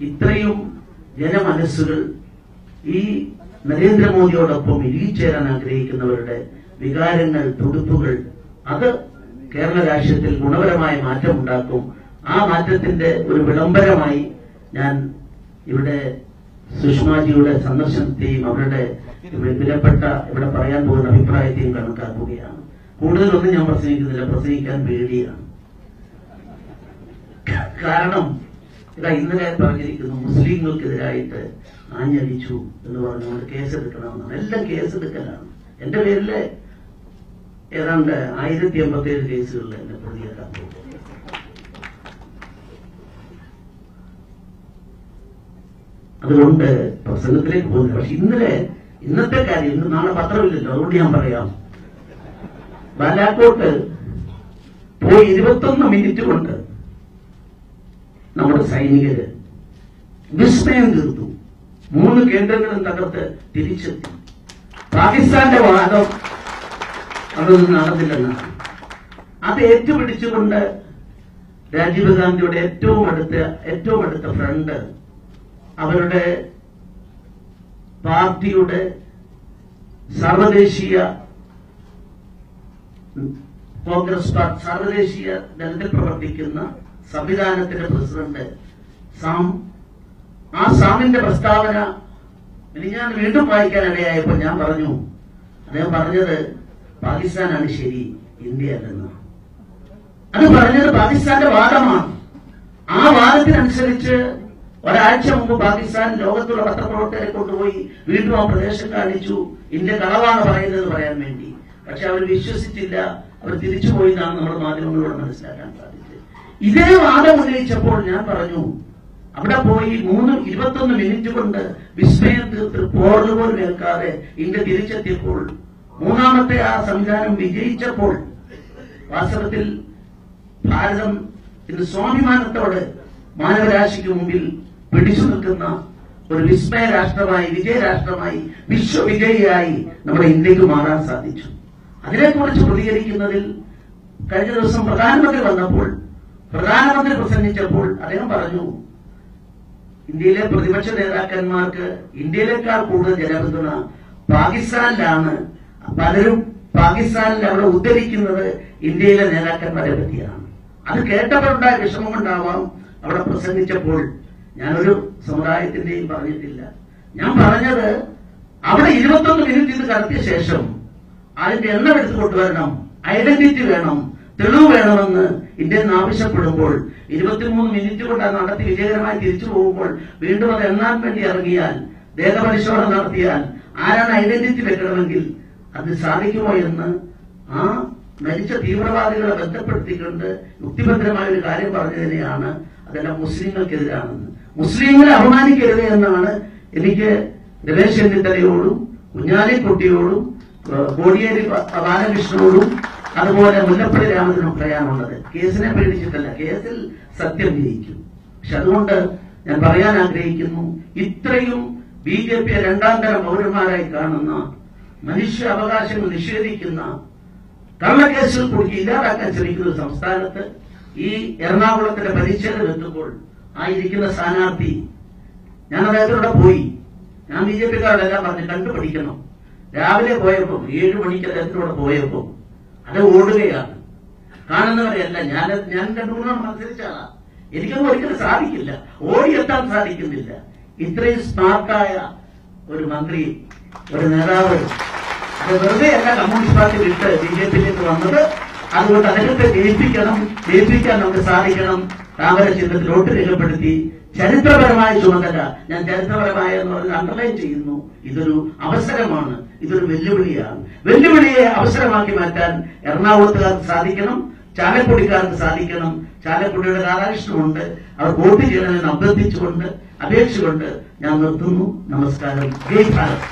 ഇത്രയും ജനമനസ്സുകൾ ഈ നരേന്ദ്രമോദിയോടൊപ്പം ഇരിച്ചേരാൻ ആഗ്രഹിക്കുന്നവരുടെ വികാരങ്ങൾ, തുടുപ്പുകൾ, അത് കേരള രാഷ്ട്രീയത്തിൽ ഗുണപരമായ മാറ്റമുണ്ടാക്കും. ആ മാറ്റത്തിന്റെ ഒരു വിളംബരമായി ഞാൻ ഇവിടെ സുഷമാജിയുടെ സന്ദർശനത്തെയും അവരുടെ വിലപ്പെട്ട ഇവിടെ പറയാൻ പോകുന്ന അഭിപ്രായത്തെയും കണക്കാക്കുകയാണ്. കൂടുതലൊന്നും ഞാൻ പ്രസംഗിക്കുന്നില്ല, പ്രസംഗിക്കാൻ പേടിയാണ്. കാരണം ഇന്നലെ പറഞ്ഞിരിക്കുന്നു മുസ്ലിങ്ങൾക്കെതിരായിട്ട് ആഞ്ഞടിച്ചു എന്ന് പറഞ്ഞുകൊണ്ട് കേസെടുക്കണമെന്നാണ്. എല്ലാം കേസെടുക്കലാണ്. എന്റെ പേരില് ഏതാണ്ട് 1087 കേസുകളിൽ എന്നെ പ്രതിയാക്കാൻ പോകും. അതുകൊണ്ട് പ്രസംഗത്തിലേക്ക് പോകുന്നില്ല. പക്ഷെ ഇന്നത്തെ കാര്യം, ഇന്ന് നാളെ പത്രമില്ലല്ലോ, അതുകൊണ്ട് ഞാൻ പറയാം. ബാലാക്കോട്ട് പോയി 21 മിനിറ്റ് കൊണ്ട് നമ്മുടെ സൈനികര് വിസ്മയം തീർത്തു. 3 കേന്ദ്രങ്ങളും തകർത്ത് തിരിച്ചെത്തി. പാകിസ്ഥാന്റെ വാദം അതൊന്നും നടന്നില്ലെന്നാണ്. അത് ഏറ്റുപിടിച്ചുകൊണ്ട് രാജീവ് ഗാന്ധിയുടെ ഏറ്റവും അടുത്ത ഫ്രണ്ട്, അവരുടെ പാർട്ടിയുടെ സർവദേശീയ കോൺഗ്രസ് പാർട്ടി സർവദേശീയ ദളത്തിൽ പ്രവർത്തിക്കുന്ന സംവിധാനത്തിന്റെ പ്രസിഡന്റ് സാമിന്റെ പ്രസ്താവന ഞാൻ വീണ്ടും വായിക്കാനിടയായപ്പോൾ ഞാൻ പറഞ്ഞു, അദ്ദേഹം പറഞ്ഞത് പാകിസ്ഥാനാണ് ശരി, ഇന്ത്യ അല്ലെന്ന്. അത് പറഞ്ഞത് പാകിസ്ഥാന്റെ വാദമാണ്. ആ വാദത്തിനനുസരിച്ച് ഒരാഴ്ച മുമ്പ് പാകിസ്ഥാൻ ലോകത്തുള്ള പത്രപ്രവർത്തകരെ കൊണ്ടുപോയി വീണ്ടും ആ പ്രദേശം കാണിച്ചു, ഇന്ത്യ കളവാണ് പറയുന്നത് പറയാൻ വേണ്ടി. പക്ഷെ അവർ വിശ്വസിച്ചില്ല, അവർ തിരിച്ചുപോയി എന്നാണ് നമ്മുടെ മാധ്യമങ്ങളോട് മനസ്സിലാക്കാൻ സാധിച്ചത്. ഇതേ വാദം ഉന്നയിച്ചപ്പോൾ ഞാൻ പറഞ്ഞു, അവിടെ പോയി 21 മിനിറ്റ് കൊണ്ട് വിസ്മയം തീർത്ത് പോർന്നുപോലും ഏൽക്കാതെ ഇന്ത്യ തിരിച്ചെത്തിയപ്പോൾ, മൂന്നാമത്തെ ആ സംവിധാനം വിജയിച്ചപ്പോൾ, വാസ്തവത്തിൽ ഭാരതം ഇന്ന് സ്വാഭിമാനത്തോടെ മാനവരാശിക്ക് മുമ്പിൽ പിടിച്ചു നിൽക്കുന്ന ഒരു വിസ്മയ രാഷ്ട്രമായി, വിജയരാഷ്ട്രമായി, വിശ്വവിജയിയായി നമ്മുടെ ഇന്ത്യക്ക് മാറാൻ സാധിച്ചു. അതിനെക്കുറിച്ച് പ്രതികരിക്കുന്നതിൽ കഴിഞ്ഞ ദിവസം പ്രധാനമന്ത്രി പ്രസംഗിച്ചപ്പോൾ അദ്ദേഹം പറഞ്ഞു, ഇന്ത്യയിലെ പ്രതിപക്ഷ നേതാക്കന്മാർക്ക് ഇന്ത്യയിലേക്കാൾ കൂടുതൽ ജനപിന്തുണ പാകിസ്ഥാനിലാണ്. പലരും പാകിസ്ഥാനിൽ അവിടെ ഉദ്ധരിക്കുന്നത് ഇന്ത്യയിലെ നേതാക്കന്മാരെ പറ്റിയാണ്. അത് കേട്ടപ്പോഴുണ്ടായ വിഷമം കൊണ്ടാവാം അവിടെ പ്രസംഗിച്ചപ്പോൾ ഞാനൊരു സമുദായത്തിന്റെയും പറഞ്ഞിട്ടില്ല. ഞാൻ പറഞ്ഞത് അവിടെ 21 മിനിറ്റ് ഇത് കടത്തിയ ശേഷം അതിന്റെ എണ്ണം എടുത്തു കൊണ്ടുവരണം, ഐഡന്റിറ്റി വേണം, തെളിവ് വേണമെന്ന് ഇന്ത്യ ആവശ്യപ്പെടുമ്പോൾ 23 മിനിറ്റ് കൊണ്ട് അത് നടത്തി വിജയകരമായി തിരിച്ചു പോകുമ്പോൾ വീണ്ടും അത് എണ്ണാൻ വേണ്ടി ഇറങ്ങിയാൽ, ദേഹപരിശോധന നടത്തിയാൽ ആരാണ് ഐഡന്റിറ്റി വെക്കണമെങ്കിൽ അത് സാധിക്കുമോ എന്ന് ആ മരിച്ച തീവ്രവാദികളെ ബന്ധപ്പെടുത്തിക്കൊണ്ട് യുക്തിഭദ്രമായ ഒരു കാര്യം പറഞ്ഞതിനെയാണ് അതെല്ലാം മുസ്ലിങ്ങൾക്കെതിരാണെന്ന്. മുസ്ലിങ്ങളെ അപമാനിക്കരുത് എന്നാണ് എനിക്ക് രമേശ് ചെന്നിത്തലയോടും കുഞ്ഞാലിക്കുട്ടിയോടും കോടിയേരി ബാലകൃഷ്ണനോടും അതുപോലെ മുല്ലപ്പള്ളി രാമചന്ദ്രനും പറയാനുള്ളത്. കേസിനെ പേടിച്ചിട്ടല്ല, കേസിൽ സത്യം ജയിക്കും. പക്ഷെ അതുകൊണ്ട് ഞാൻ പറയാൻ ആഗ്രഹിക്കുന്നു, ഇത്രയും BJP രണ്ടാം തരം പൗരന്മാരായി കാണുന്ന, മനുഷ്യ അവകാശങ്ങൾ നിഷേധിക്കുന്ന, കള്ളക്കേസുകൾ കുടുക്കി ഇല്ലാതാക്കാൻ ശ്രമിക്കുന്ന സംസ്ഥാനത്ത് ഈ എറണാകുളത്തിന്റെ പരിച്ഛേദം എത്തുമ്പോൾ ആയിരിക്കുന്ന സ്ഥാനാർത്ഥി, ഞാൻ അദ്ദേഹത്തിലൂടെ പോയി, ഞാൻ BJP-ക്കാരോടെല്ലാം പറഞ്ഞ് കണ്ടുപിടിക്കണം. രാവിലെ പോയപ്പോൾ 7 മണിക്ക് അദ്ദേഹത്തിലൂടെ പോയപ്പോൾ അത് ഓടുകയാണ്, കാണുന്നവരെയല്ല. ഞാൻ 2-3 മത്സരിച്ചാളാ, എനിക്കൊന്നും ഒരിക്കലും സാധിക്കില്ല, ഓടിയെത്താൻ സാധിക്കുന്നില്ല. ഇത്രയും സ്മാർട്ടായ ഒരു മന്ത്രി, ഒരു നേതാവ്, അത് വെറുതെ അല്ല കമ്മ്യൂണിസ്റ്റ് പാർട്ടി വിട്ട് BJP-യിലേക്ക് വന്നത്. അതുകൊണ്ട് അദ്ദേഹത്തെ ജയിപ്പിക്കാൻ നമുക്ക് സാധിക്കണം. താമര ചിഹ്നത്തിൽ വോട്ട് രേഖപ്പെടുത്തി ചരിത്രപരമായ ചുമതല, ഞാൻ ചരിത്രപരമായ എന്ന് പറഞ്ഞ് അണ്ടർലൈൻ ചെയ്യുന്നു. ഇതൊരു അവസരമാണ്, ഇതൊരു വെല്ലുവിളിയാണ്. വെല്ലുവിളിയെ അവസരമാക്കി മാറ്റാൻ എറണാകുളത്തുകാർക്ക് സാധിക്കണം, ചാലക്കുടിക്കാർക്ക് സാധിക്കണം. ചാലക്കുടിയുടെ രാധാകൃഷ്ണനുണ്ട്, അവർ വോട്ട് ചെയ്യണമെന്ന് അഭ്യർത്ഥിച്ചുകൊണ്ട്, അപേക്ഷിച്ചുകൊണ്ട് ഞാൻ നിർത്തുന്നു. നമസ്കാരം. ജയ് ഭാരത്.